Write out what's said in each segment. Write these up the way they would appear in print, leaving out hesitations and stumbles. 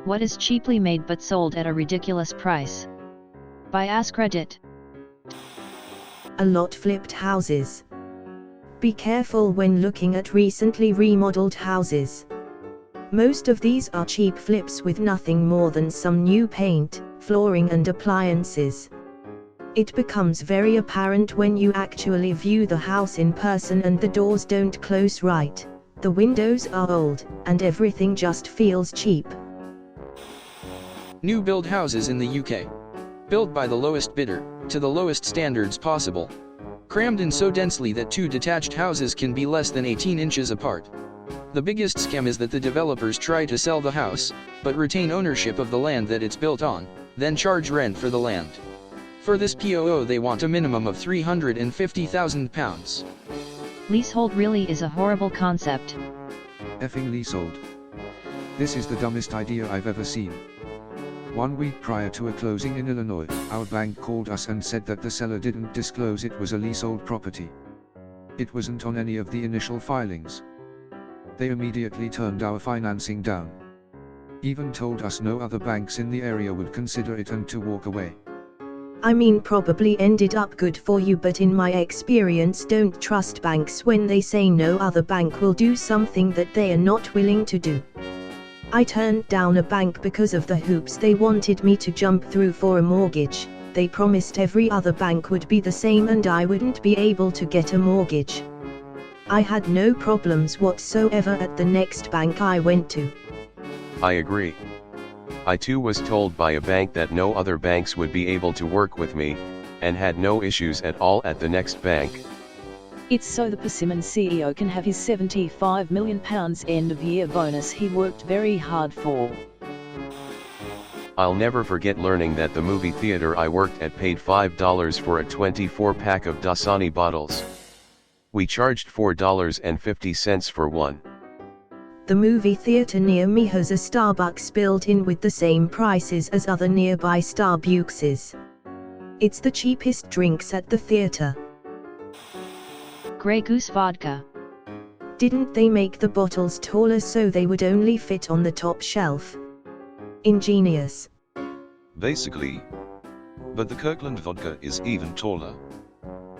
What is cheaply made but sold at a ridiculous price? By Reddit. A lot flipped houses. Be careful when looking at recently remodeled houses. Most of these are cheap flips with nothing more than some new paint, flooring and appliances. It becomes very apparent when you actually view the house in person and the doors don't close right, the windows are old, and everything just feels cheap. New build houses in the UK. Built by the lowest bidder, to the lowest standards possible. Crammed in so densely that two detached houses can be less than 18 inches apart. The biggest scam is that the developers try to sell the house, but retain ownership of the land that it's built on, then charge rent for the land. For this POO they want a minimum of £350,000. Leasehold really is a horrible concept. Effing leasehold. This is the dumbest idea I've ever seen. 1 week prior to a closing in Illinois, our bank called us and said that the seller didn't disclose it was a leasehold property. It wasn't on any of the initial filings. They immediately turned our financing down. Even told us no other banks in the area would consider it and to walk away. I mean, probably ended up good for you, but in my experience, don't trust banks when they say no other bank will do something that they are not willing to do. I turned down a bank because of the hoops they wanted me to jump through for a mortgage. They promised every other bank would be the same and I wouldn't be able to get a mortgage. I had no problems whatsoever at the next bank I went to. I agree. I too was told by a bank that no other banks would be able to work with me, and had no issues at all at the next bank. It's so the Persimmon CEO can have his £75 million end-of-year bonus he worked very hard for. I'll never forget learning that the movie theater I worked at paid $5 for a 24-pack of Dasani bottles. We charged $4.50 for one. The movie theater near me has a Starbucks built in with the same prices as other nearby Starbuckses. It's the cheapest drinks at the theater. Grey Goose vodka. Didn't they make the bottles taller so they would only fit on the top shelf? Ingenious. Basically. But the Kirkland vodka is even taller.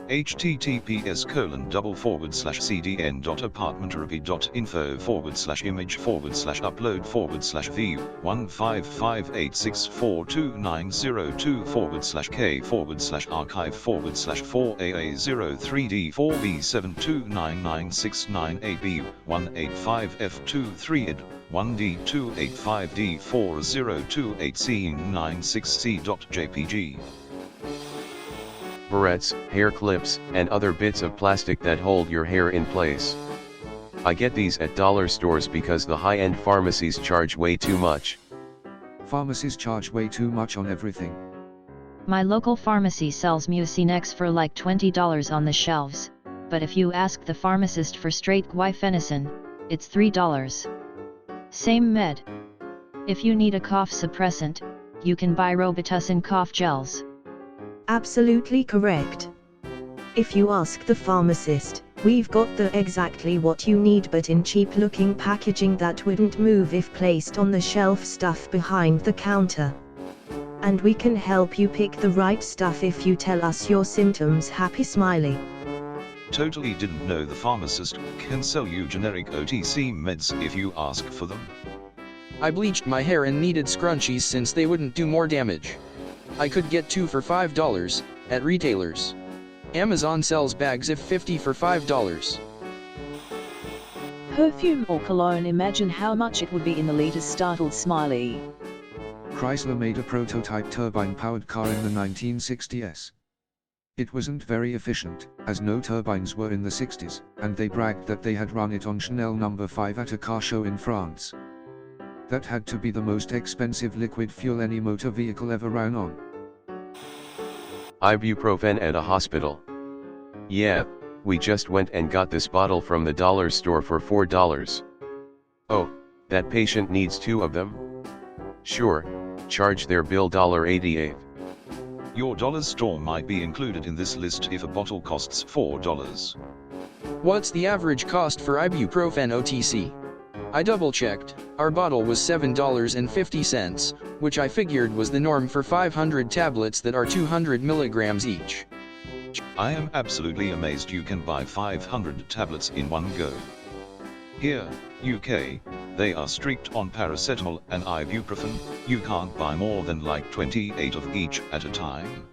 https://cdn.apartmentreview.info/image/upload/view 155864290/k/4/archive/4/k/4AA03D4B729969AB 185F23id 1D285D4028C96C.jpg. Barrettes, hair clips, and other bits of plastic that hold your hair in place. I get these at dollar stores because the high-end pharmacies charge way too much. Pharmacies charge way too much on everything. My local pharmacy sells Mucinex for like $20 on the shelves, but if you ask the pharmacist for straight guaifenesin, it's $3. Same med. If you need a cough suppressant, you can buy Robitussin cough gels. Absolutely correct. If you ask the pharmacist, we've got the exactly what you need but in cheap looking packaging that wouldn't move if placed on the shelf stuff behind the counter. And we can help you pick the right stuff if you tell us your symptoms. Happy smiley. Totally didn't know the pharmacist can sell you generic OTC meds if you ask for them. I bleached my hair and needed scrunchies since they wouldn't do more damage. I could get 2 for $5 at retailers. Amazon sells bags of 50 for $5. Perfume or cologne, imagine how much it would be in the litres. Startled smiley. Chrysler made a prototype turbine-powered car in the 1960s. It wasn't very efficient, as no turbines were in the 60s, and they bragged that they had run it on Chanel No. 5 at a car show in France. That had to be the most expensive liquid fuel any motor vehicle ever ran on. Ibuprofen at a hospital. Yeah, we just went and got this bottle from the dollar store for $4. Oh, that patient needs 2 of them? Sure, charge their bill $1.88. Your dollar store might be included in this list if a bottle costs $4. What's the average cost for ibuprofen OTC? I double-checked, our bottle was $7.50, which I figured was the norm for 500 tablets that are 200 milligrams each. I am absolutely amazed you can buy 500 tablets in one go. Here, UK, they are strict on paracetamol and ibuprofen, you can't buy more than like 28 of each at a time.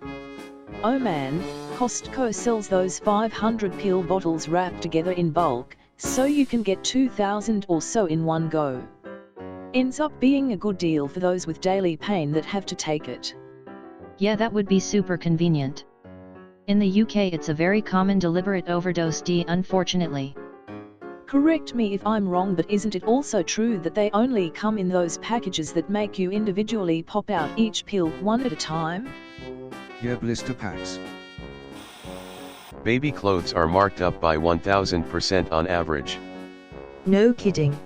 Oh man, Costco sells those 500 pill bottles wrapped together in bulk, so you can get 2,000 or so in one go. Ends up being a good deal for those with daily pain that have to take it. Yeah, that would be super convenient. In the UK it's a very common deliberate overdose unfortunately. Correct me if I'm wrong, but isn't it also true that they only come in those packages that make you individually pop out each pill one at a time? Yeah, blister packs. Baby clothes are marked up by 1000% on average. No kidding.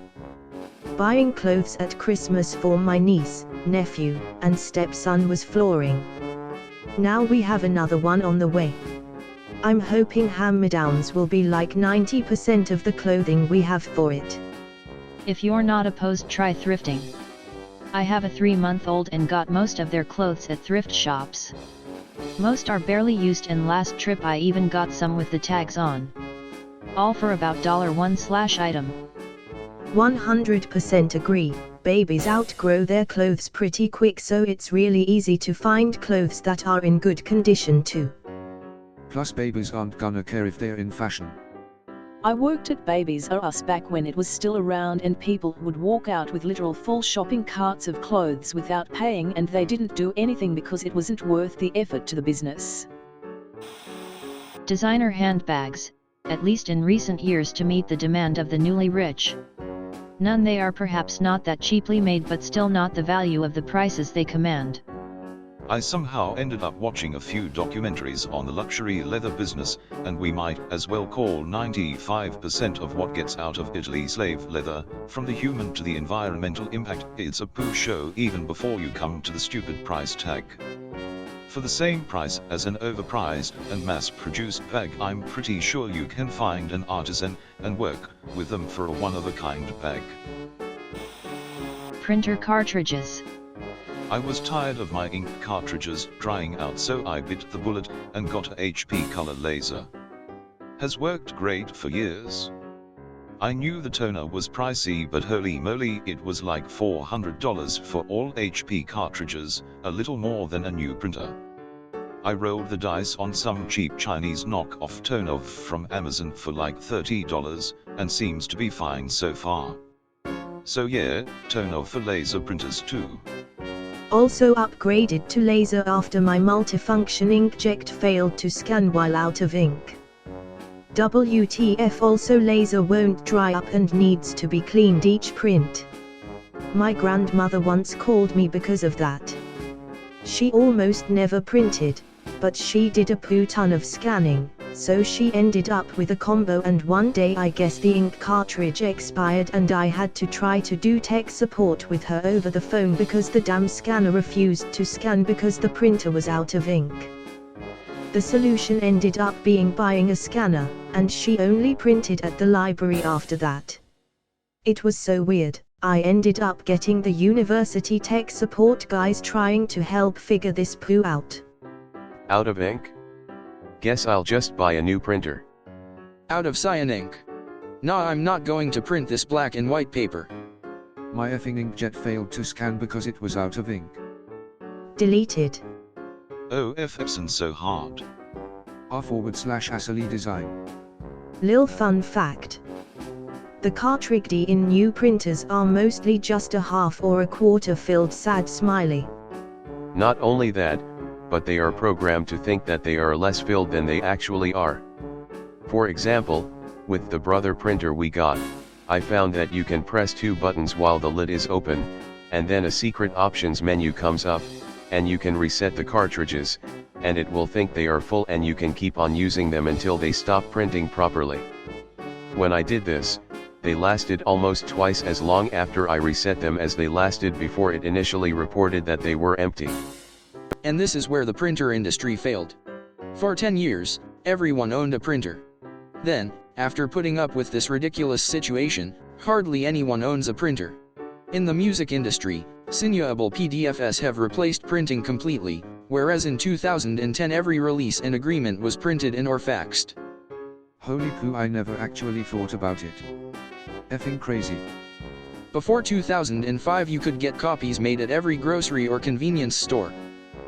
Buying clothes at Christmas for my niece, nephew, and stepson was flooring. Now we have another one on the way. I'm hoping hand-me-downs will be like 90% of the clothing we have for it. If you're not opposed, try thrifting. I have a 3-month-old and got most of their clothes at thrift shops. Most are barely used, and last trip I even got some with the tags on. All for about $1/item. 100% agree. Babies outgrow their clothes pretty quick, so it's really easy to find clothes that are in good condition too. Plus babies aren't gonna care if they're in fashion. I worked at Babies R Us back when it was still around, and people would walk out with literal full shopping carts of clothes without paying, and they didn't do anything because it wasn't worth the effort to the business. Designer handbags, at least in recent years, to meet the demand of the newly rich. None, they are perhaps not that cheaply made, but still not the value of the prices they command. I somehow ended up watching a few documentaries on the luxury leather business, and we might as well call 95% of what gets out of Italy slave leather, from the human to the environmental impact. It's a poo show even before you come to the stupid price tag. For the same price as an overpriced and mass-produced bag, I'm pretty sure you can find an artisan and work with them for a one-of-a-kind bag. Printer cartridges. I was tired of my ink cartridges drying out, so I bit the bullet and got a HP color laser. Has worked great for years. I knew the toner was pricey, but holy moly, it was like $400 for all HP cartridges, a little more than a new printer. I rolled the dice on some cheap Chinese knockoff toner from Amazon for like $30, and seems to be fine so far. So yeah, toner for laser printers too. Also upgraded to laser after my multifunction inkjet failed to scan while out of ink. WTF, also laser won't dry up and needs to be cleaned each print. My grandmother once called me because of that. She almost never printed, but she did a poo ton of scanning, so she ended up with a combo, and one day I guess the ink cartridge expired and I had to try to do tech support with her over the phone because the damn scanner refused to scan because the printer was out of ink. The solution ended up being buying a scanner, and she only printed at the library after that. It was so weird. I ended up getting the university tech support guys trying to help figure this poo out. Out of ink? Guess I'll just buy a new printer. Out of cyan ink. Nah, I'm not going to print this black and white paper. My effing inkjet failed to scan because it was out of ink. Deleted. Oh, Epson so hard. r/Asali design. Lil fun fact. The cartridges in new printers are mostly just a half or a quarter filled sad smiley. Not only that, but they are programmed to think that they are less filled than they actually are. For example, with the Brother printer we got, I found that you can press 2 buttons while the lid is open, and then a secret options menu comes up, and you can reset the cartridges, and it will think they are full and you can keep on using them until they stop printing properly. When I did this, they lasted almost twice as long after I reset them as they lasted before it initially reported that they were empty. And this is where the printer industry failed. For 10 years, everyone owned a printer. Then, after putting up with this ridiculous situation, Hardly anyone owns a printer. In the music industry, signable PDFs have replaced printing completely, whereas in 2010 every release and agreement was printed in or faxed. Holy poo, I never actually thought about it. Effing crazy. Before 2005 you could get copies made at every grocery or convenience store.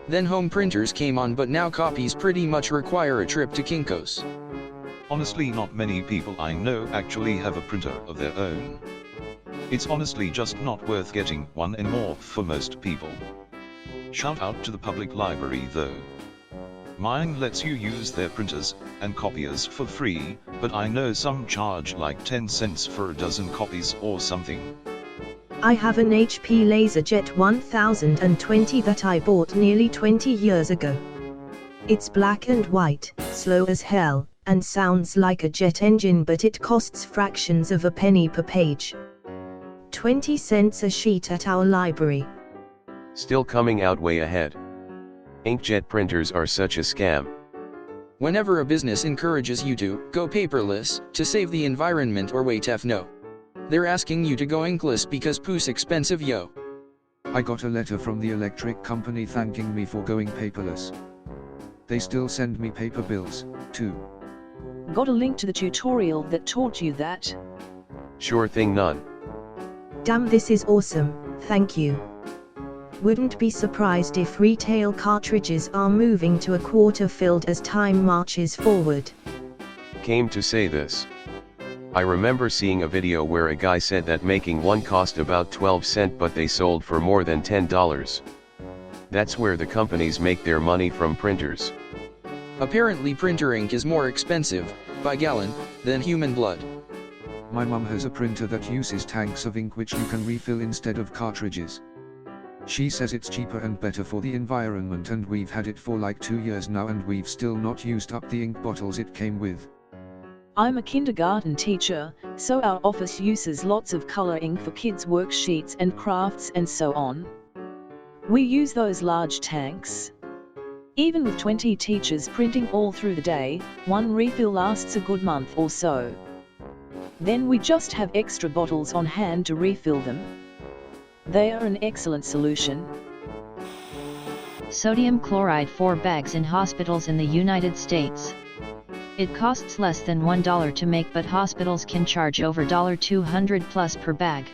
Then home printers came on, but now copies pretty much require a trip to Kinko's. Honestly, not many people I know actually have a printer of their own. It's honestly just not worth getting one anymore for most people. Shout out to the public library though. Mine lets you use their printers and copiers for free, but I know some charge like 10 cents for a dozen copies or something. I have an HP LaserJet 1020 that I bought nearly 20 years ago. It's black and white, slow as hell, and sounds like a jet engine, but it costs fractions of a penny per page. 20 cents a sheet at our library. Still coming out way ahead. Inkjet printers are such a scam. Whenever a business encourages you to go paperless to save the environment or wait no, they're asking you to go inkless because poo's expensive yo. I got a letter from the electric company thanking me for going paperless. They still send me paper bills, too. Got a link to the tutorial that taught you that? Sure thing, none. Damn, this is awesome, thank you. Wouldn't be surprised if retail cartridges are moving to a quarter filled as time marches forward. Came to say this. I remember seeing a video where a guy said that making one cost about 12 cents but they sold for more than $10. That's where the companies make their money from printers. Apparently printer ink is more expensive, by gallon, than human blood. My mum has a printer that uses tanks of ink which you can refill instead of cartridges. She says it's cheaper and better for the environment, and we've had it for like 2 years now and we've still not used up the ink bottles it came with. I'm a kindergarten teacher, so our office uses lots of color ink for kids' worksheets and crafts and so on. We use those large tanks. Even with 20 teachers printing all through the day, one refill lasts a good month or so. Then we just have extra bottles on hand to refill them. They are an excellent solution. Sodium chloride 4 bags in hospitals in the United States. It costs less than $1 to make, but hospitals can charge over $200 plus per bag.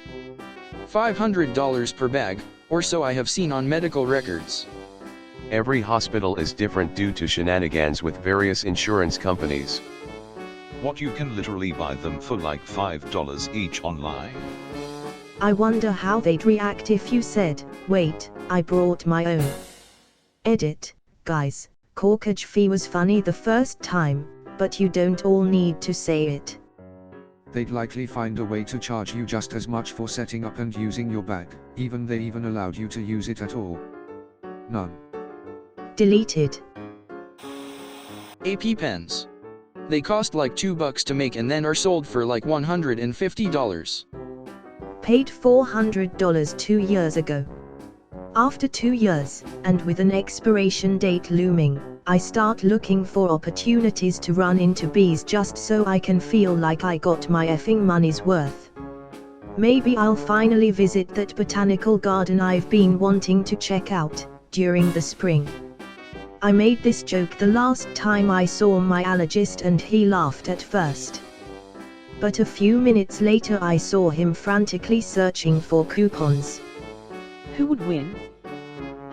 $500 per bag, or so I have seen on medical records. Every hospital is different due to shenanigans with various insurance companies. What, you can literally buy them for like $5 each online? I wonder how they'd react if you said, wait, I brought my own. Edit, guys, corkage fee was funny the first time, but you don't all need to say it. They'd likely find a way to charge you just as much for setting up and using your bag, even they even allowed you to use it at all. None. Deleted. AP pens. They cost like $2 to make and then are sold for like $150. Paid $400 2 years ago. After 2 years, and with an expiration date looming, I start looking for opportunities to run into bees just so I can feel like I got my effing money's worth. Maybe I'll finally visit that botanical garden I've been wanting to check out during the spring. I made this joke the last time I saw my allergist and he laughed at first. But a few minutes later I saw him frantically searching for coupons. Who would win?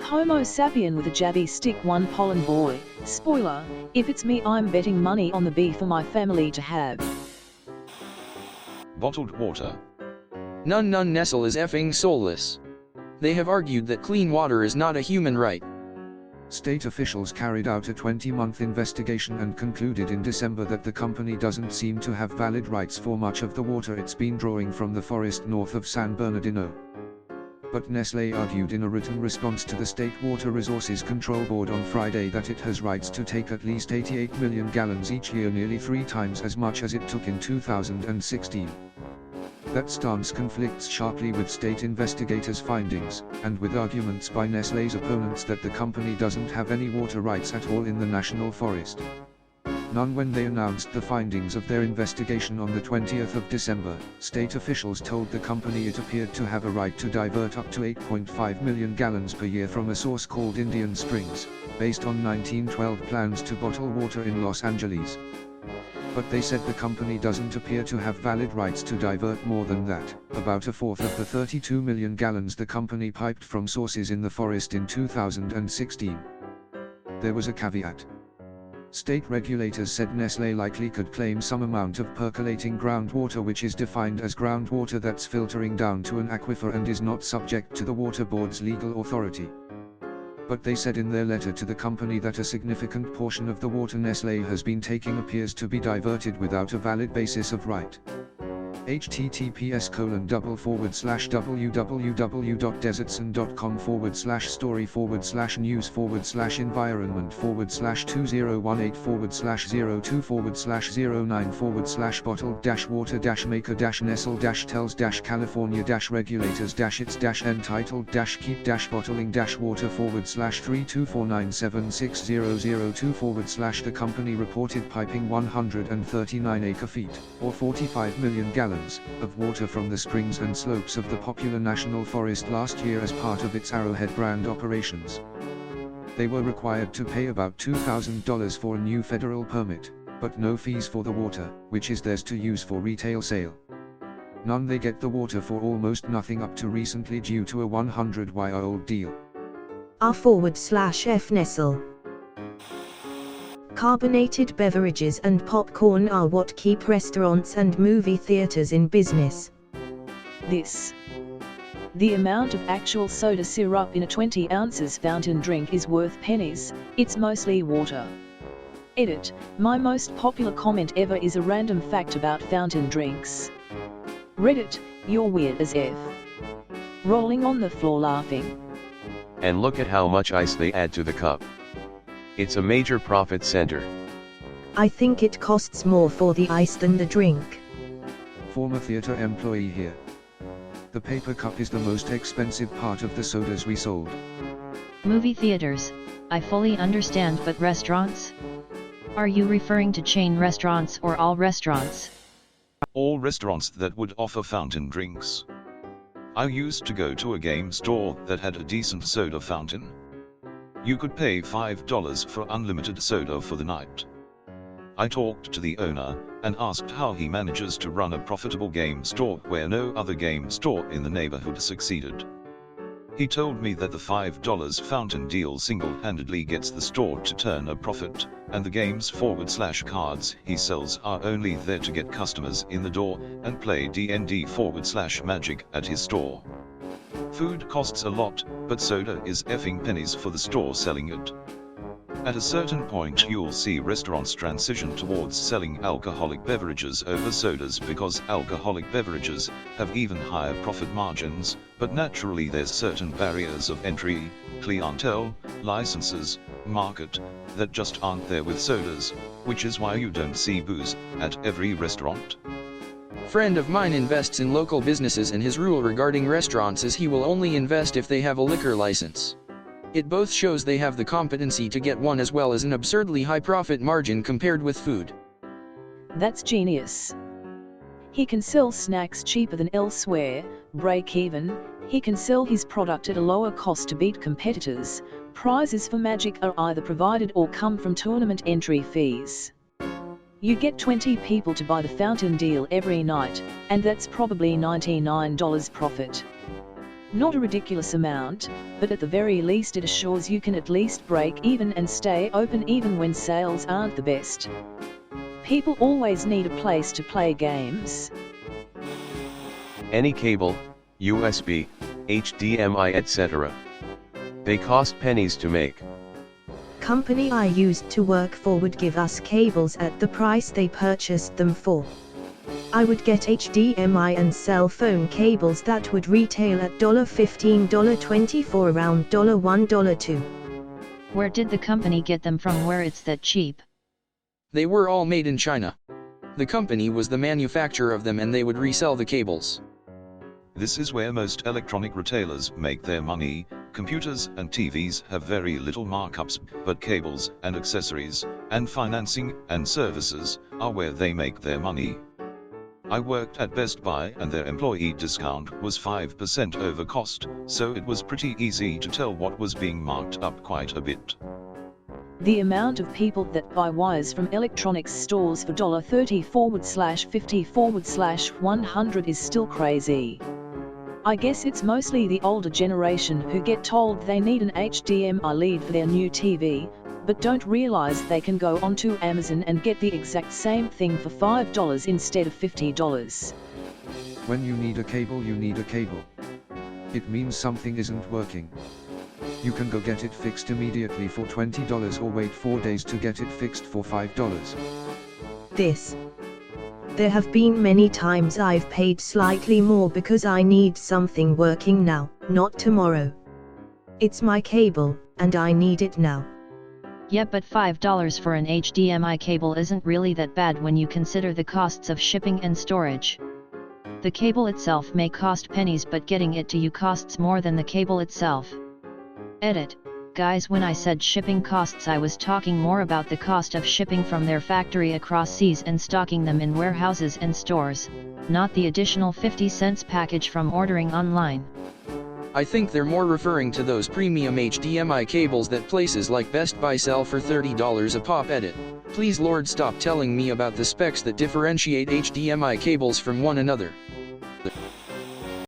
Homo sapien with a jabby stick, one pollen boy. Spoiler, if it's me, I'm betting money on the bee for my family to have. Bottled water. None Nestle is effing soulless. They have argued that clean water is not a human right. State officials carried out a 20-month investigation and concluded in December that the company doesn't seem to have valid rights for much of the water it's been drawing from the forest north of San Bernardino. But Nestlé argued in a written response to the State Water Resources Control Board on Friday that it has rights to take at least 88 million gallons each year, nearly 3 times as much as it took in 2016. That stance conflicts sharply with state investigators' findings, and with arguments by Nestlé's opponents that the company doesn't have any water rights at all in the national forest. None when they announced the findings of their investigation on the 20th of December. State officials told the company it appeared to have a right to divert up to 8.5 million gallons per year from a source called Indian Springs, based on 1912 plans to bottle water in Los Angeles. But they said the company doesn't appear to have valid rights to divert more than that, about a fourth of the 32 million gallons the company piped from sources in the forest in 2016. There was a caveat. State regulators said Nestlé likely could claim some amount of percolating groundwater, which is defined as groundwater that's filtering down to an aquifer and is not subject to the Water Board's legal authority. But they said in their letter to the company that a significant portion of the water Nestlé has been taking appears to be diverted without a valid basis of right. https://www.desertson.com/story/use/tels-califórnia-water/024609//tels-tels-califórnia-meca-nestle-tels-califórnia-water/324976002//024/3276002//the company reported piping 139 acre-feet, or 45 million gallons, of water from the springs and slopes of the popular national forest last year as part of its Arrowhead brand operations. They were required to pay about $2,000 for a new federal permit, but no fees for the water, which is theirs to use for retail sale. None. They get the water for almost nothing up to recently due to a 100-year-old deal. r/f Nestle. Carbonated beverages and popcorn are what keep restaurants and movie theaters in business. The amount of actual soda syrup in a 20 ounces fountain drink is worth pennies. It's mostly water. Edit, my most popular comment ever is a random fact about fountain drinks. Reddit, you're weird as F. Rolling on the floor laughing. And look at how much ice they add to the cup. It's a major profit center. I think it costs more for the ice than the drink. Former theater employee here. The paper cup is the most expensive part of the sodas we sold. Movie theaters, I fully understand, but restaurants? Are you referring to chain restaurants or all restaurants? All restaurants that would offer fountain drinks. I used to go to a game store that had a decent soda fountain. You could pay $5 for unlimited soda for the night. I talked to the owner, and asked how he manages to run a profitable game store where no other game store in the neighborhood succeeded. He told me that the $5 fountain deal single-handedly gets the store to turn a profit, and the games/cards he sells are only there to get customers in the door and play D&D/Magic at his store. Food costs a lot, but soda is effing pennies for the store selling it. At a certain point you'll see restaurants transition towards selling alcoholic beverages over sodas because alcoholic beverages have even higher profit margins, but naturally there's certain barriers of entry, clientele, licenses, market, that just aren't there with sodas, which is why you don't see booze at every restaurant. Friend of mine invests in local businesses, and his rule regarding restaurants is he will only invest if they have a liquor license. It both shows they have the competency to get one as well as an absurdly high profit margin compared with food. That's genius. He can sell snacks cheaper than elsewhere, break even, he can sell his product at a lower cost to beat competitors, prizes for Magic are either provided or come from tournament entry fees. You get 20 people to buy the fountain deal every night, and that's probably $99 profit. Not a ridiculous amount, but at the very least it assures you can at least break even and stay open even when sales aren't the best. People always need a place to play games. Any cable, USB, HDMI etc. They cost pennies to make. Company I used to work for would give us cables at the price they purchased them for. I would get HDMI and cell phone cables that would retail at $15, $20 for around $1, $2. Where did the company get them from where it's that cheap? They were all made in China. The company was the manufacturer of them, and they would resell the cables. This is where most electronic retailers make their money, Computers and TVs have very little markups, but cables and accessories, and financing and services, are where they make their money. I worked at Best Buy and their employee discount was 5% over cost, so it was pretty easy to tell what was being marked up quite a bit. The amount of people that buy wires from electronics stores for $30/50/100 is still crazy. I guess it's mostly the older generation who get told they need an HDMI lead for their new TV, but don't realize they can go onto Amazon and get the exact same thing for $5 instead of $50. When you need a cable, you need a cable. It means something isn't working. You can go get it fixed immediately for $20 or wait 4 days to get it fixed for $5. There have been many times I've paid slightly more because I need something working now, not tomorrow. It's my cable, and I need it now. Yeah, but $5 for an HDMI cable isn't really that bad when you consider the costs of shipping and storage. The cable itself may cost pennies, but getting it to you costs more than the cable itself. Edit. Guys, when I said shipping costs, I was talking more about the cost of shipping from their factory across seas and stocking them in warehouses and stores, not the additional 50 cents package from ordering online. I think they're more referring to those premium HDMI cables that places like Best Buy sell for $30 a pop. Edit. Please Lord, stop telling me about the specs that differentiate HDMI cables from one another.